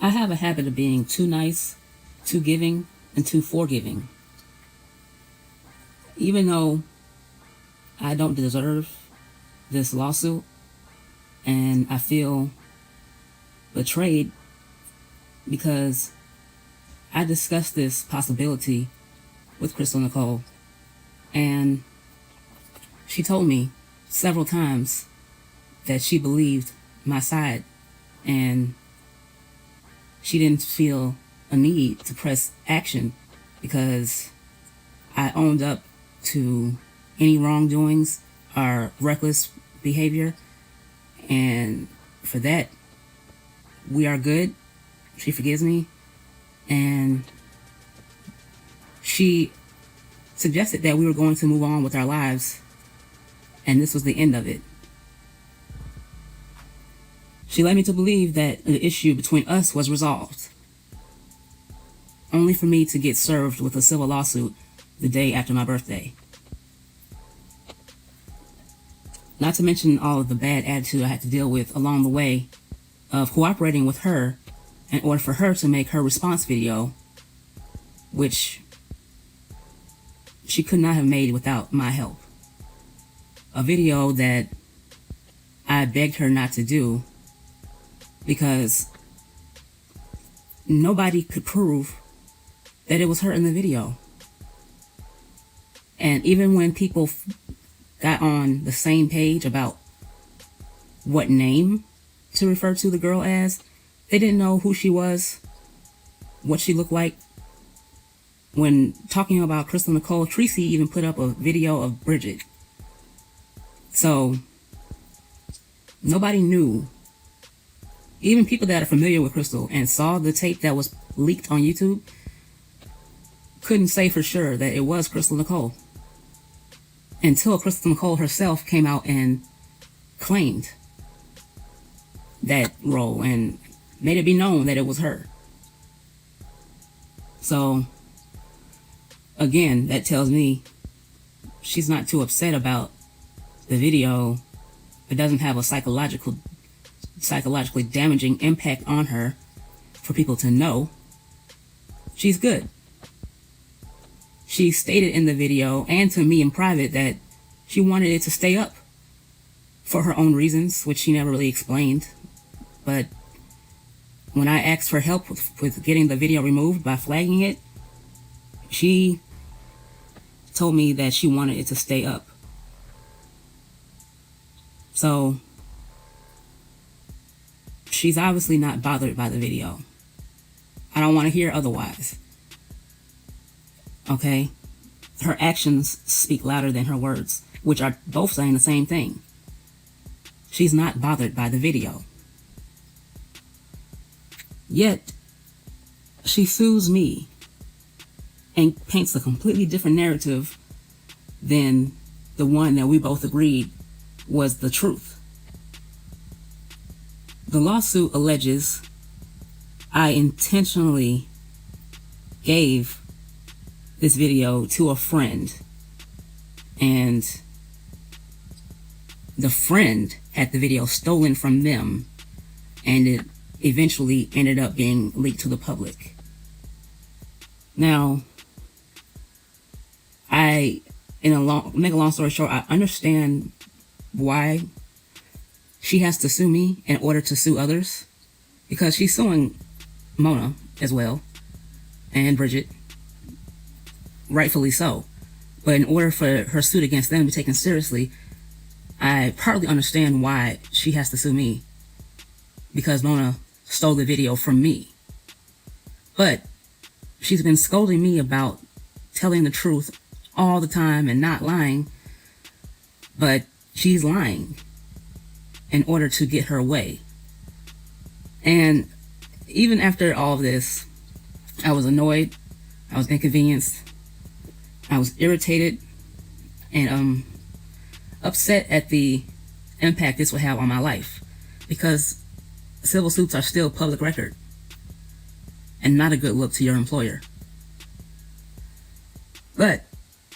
I have a habit of being too nice, too giving, and too forgiving. Even though I don't deserve this lawsuit and I feel betrayed because I discussed this possibility with Crystal Nicole, and she told me several times that she believed my side and she didn't feel a need to press action because I owned up to any wrongdoings or reckless behavior, and for that we are good. She forgives me, and she suggested that we were going to move on with our lives, and this was the end of it. She led me to believe that the issue between us was resolved, only for me to get served with a civil lawsuit the day after my birthday. Not to mention all of the bad attitude I had to deal with along the way of cooperating with her in order for her to make her response video, which she could not have made without my help. A video that I begged her not to do because nobody could prove that it was her in the video. And even when people got on the same page about what name to refer to the girl as, they didn't know who she was, what she looked like. When talking about Crystal Nicole, Tracy even put up a video of Bridget. So nobody knew. Even people that are familiar with Crystal and saw the tape that was leaked on YouTube couldn't say for sure that it was Crystal Nicole until Crystal Nicole herself came out and claimed that role and made it be known that it was her. So again, that tells me she's not too upset about the video. It doesn't have a psychologically damaging impact on her for people to know. She's good. She stated in the video and to me in private that she wanted it to stay up for her own reasons, which she never really explained. But when I asked for help with getting the video removed by flagging it, she told me that she wanted it to stay up. So she's obviously not bothered by the video. I don't want to hear otherwise. Okay? Her actions speak louder than her words, which are both saying the same thing. She's not bothered by the video. Yet, she sues me and paints a completely different narrative than the one that we both agreed was the truth. The lawsuit alleges I intentionally gave this video to a friend, and the friend had the video stolen from them, and it eventually ended up being leaked to the public. Now, make a long story short, I understand why she has to sue me in order to sue others, because she's suing Mona as well, and Bridget, rightfully so. But in order for her suit against them to be taken seriously, I partly understand why she has to sue me, because Mona stole the video from me. But she's been scolding me about telling the truth all the time and not lying, but she's lying in order to get her way. And even after all of this, I was annoyed, I was inconvenienced, I was irritated, and upset at the impact this would have on my life, because civil suits are still public record and not a good look to your employer. But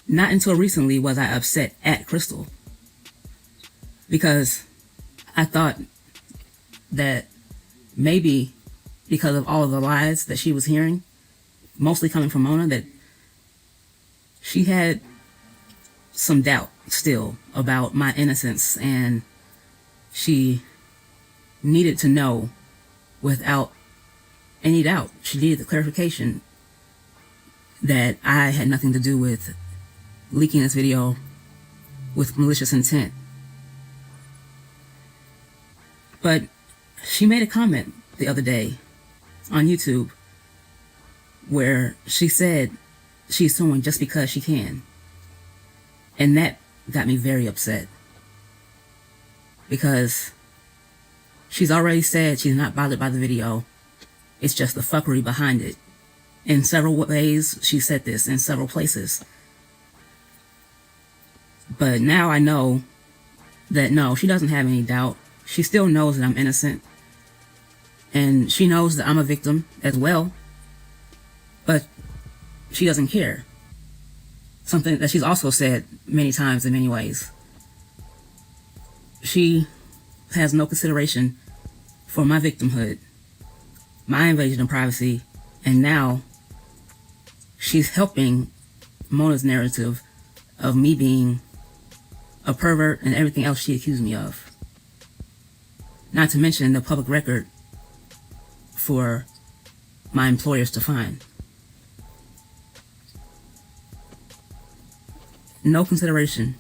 not until recently was I upset at Crystal, because I thought that maybe because of all of the lies that she was hearing, mostly coming from Mona, that she had some doubt still about my innocence, and she needed to know without any doubt. She needed the clarification that I had nothing to do with leaking this video with malicious intent. But she made a comment the other day on YouTube where she said she's suing just because she can. And that got me very upset, because she's already said she's not bothered by the video. It's just the fuckery behind it. In several ways, she said this in several places. But now I know that no, she doesn't have any doubt. She still knows that I'm innocent. And she knows that I'm a victim as well. But she doesn't care. Something that she's also said many times in many ways. She has no consideration for my victimhood, my invasion of privacy, and now she's helping Mona's narrative of me being a pervert and everything else she accused me of. Not to mention the public record for my employers to find. No consideration.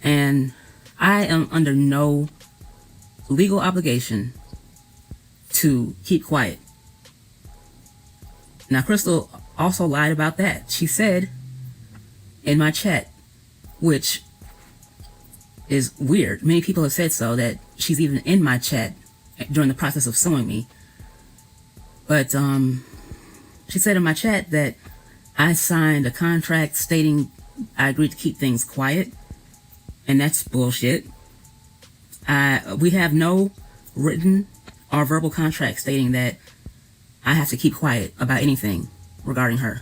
And I am under no legal obligation to keep quiet. Now, Crystal also lied about that. She said in my chat, which is weird, many people have said so, that she's even in my chat during the process of suing me. But she said in my chat that I signed a contract stating I agreed to keep things quiet, and that's bullshit. We have no written or verbal contract stating that I have to keep quiet about anything regarding her.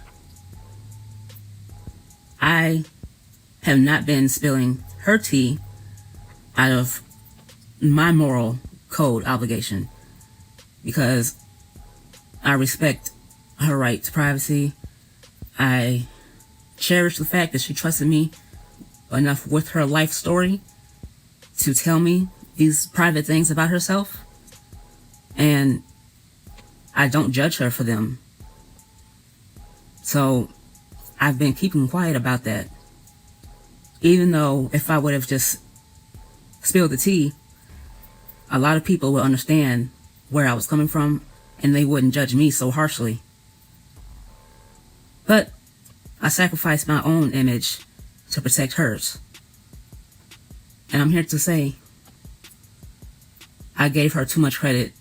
I have not been spilling her tea out of my moral code obligation, because I respect her right to privacy. I cherish the fact that she trusted me enough with her life story to tell me these private things about herself, and I don't judge her for them. So I've been keeping quiet about that, even though if I would have just spilled the tea, a lot of people would understand where I was coming from and they wouldn't judge me so harshly. But I sacrificed my own image to protect hers. And I'm here to say I gave her too much credit,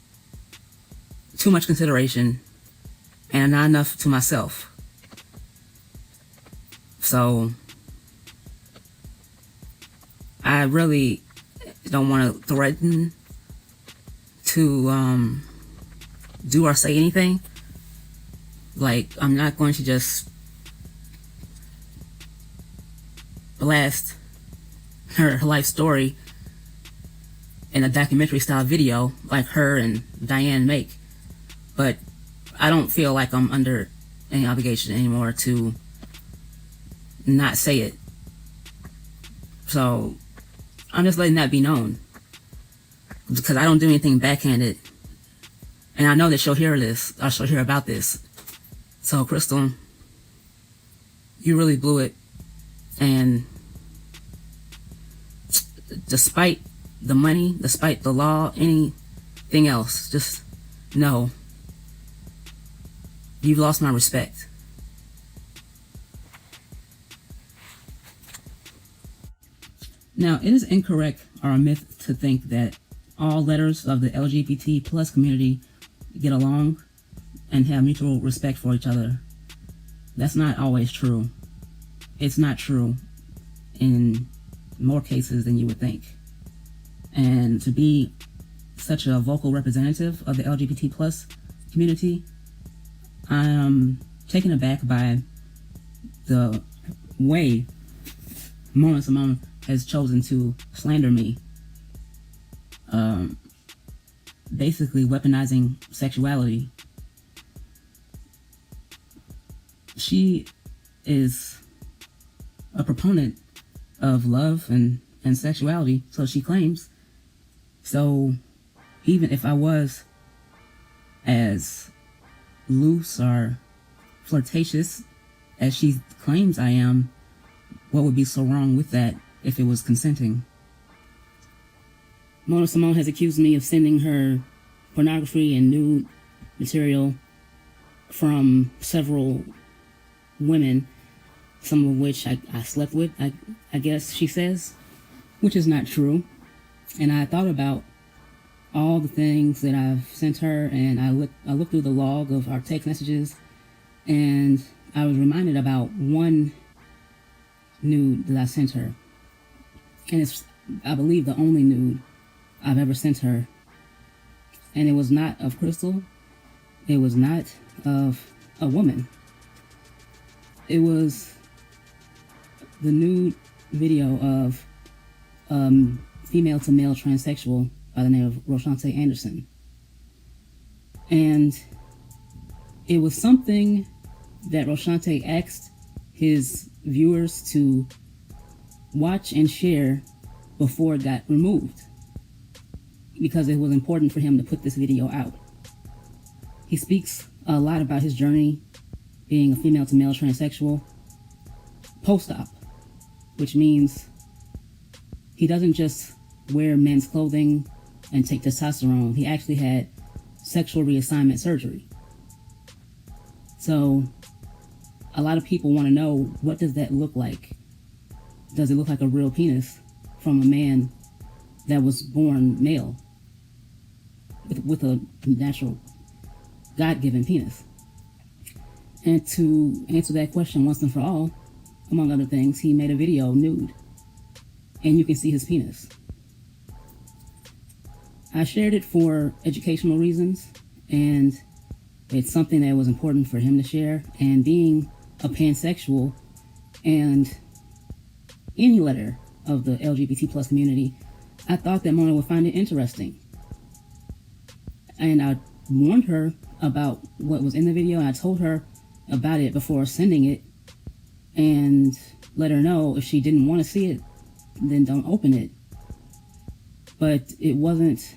too much consideration, and not enough to myself. So I really don't want to threaten to do or say anything. Like, I'm not going to just blast her life story in a documentary style video like her and Diane make. But I don't feel like I'm under any obligation anymore to not say it. So I'm just letting that be known, because I don't do anything backhanded, and I know that she'll hear this, or she'll hear about this. So Crystal, you really blew it, and despite the money, despite the law, anything else, just know you've lost my respect. Now, it is incorrect or a myth to think that all letters of the LGBT plus community get along and have mutual respect for each other. That's not always true. It's not true in more cases than you would think. And to be such a vocal representative of the LGBT plus community, I'm taken aback by the way Mona Simone has chosen to slander me. basically weaponizing sexuality. She is a proponent of love and sexuality, so she claims. So even if I was as loose or flirtatious as she claims I am, what would be so wrong with that if it was consenting? Mona Simone has accused me of sending her pornography and nude material from several women, some of which I slept with, I guess she says, which is not true. And I thought about all the things that I've sent her, and I looked through the log of our text messages, and I was reminded about one nude that I sent her. And it's, I believe, the only nude I've ever sent her. And it was not of Crystal. It was not of a woman. It was the nude video of female to male transsexual by the name of Roshante Anderson. And it was something that Roshante asked his viewers to watch and share before it got removed, because it was important for him to put this video out. He speaks a lot about his journey being a female to male transsexual post-op, which means he doesn't just wear men's clothing and take testosterone. He actually had sexual reassignment surgery. So a lot of people want to know, what does that look like? Does it look like a real penis from a man that was born male with a natural God-given penis? And to answer that question once and for all, among other things, he made a video nude, and you can see his penis. I shared it for educational reasons, and it's something that was important for him to share. And being a pansexual and any letter of the LGBT plus community, I thought that Mona would find it interesting. And I warned her about what was in the video, and I told her about it before sending it, and let her know if she didn't want to see it, then don't open it. But it wasn't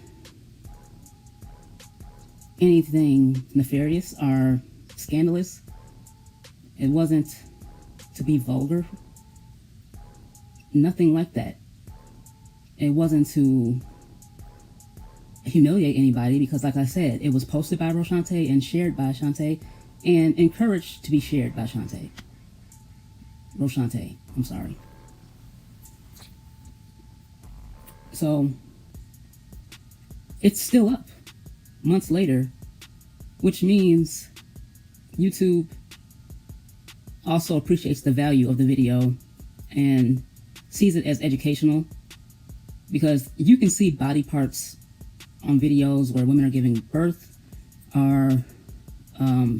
anything nefarious or scandalous. It wasn't to be vulgar. Nothing like that. It wasn't to humiliate anybody, because like I said, it was posted by Roshante and shared by Shante and encouraged to be shared by Shante. Roshante, I'm sorry. So it's still up months later, which means YouTube also appreciates the value of the video and sees it as educational, because you can see body parts on videos where women are giving birth, or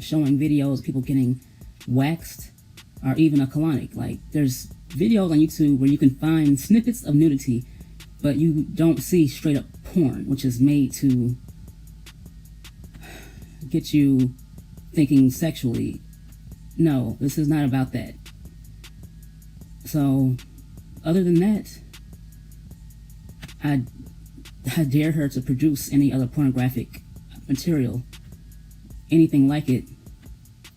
showing videos of people getting waxed, or even a colonic. Like, there's videos on YouTube where you can find snippets of nudity, but you don't see straight up porn, which is made to get you thinking sexually. No, this is not about that. So, other than that, I dare her to produce any other pornographic material, anything like it,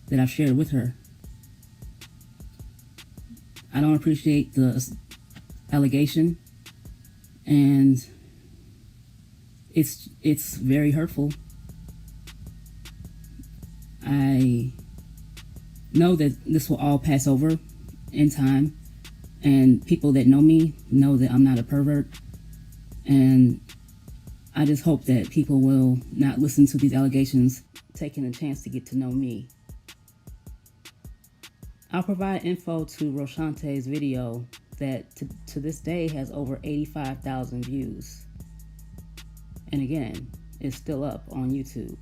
that I've shared with her. I don't appreciate the allegation, and it's very hurtful. I know that this will all pass over in time, and people that know me know that I'm not a pervert, and I just hope that people will not listen to these allegations, taking a chance to get to know me. I'll provide info to Roshante's video that to this day has over 85,000 views. And again, it's still up on YouTube.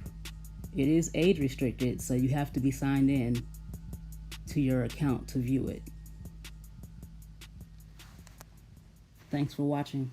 It is age restricted, so you have to be signed in to your account to view it. Thanks for watching.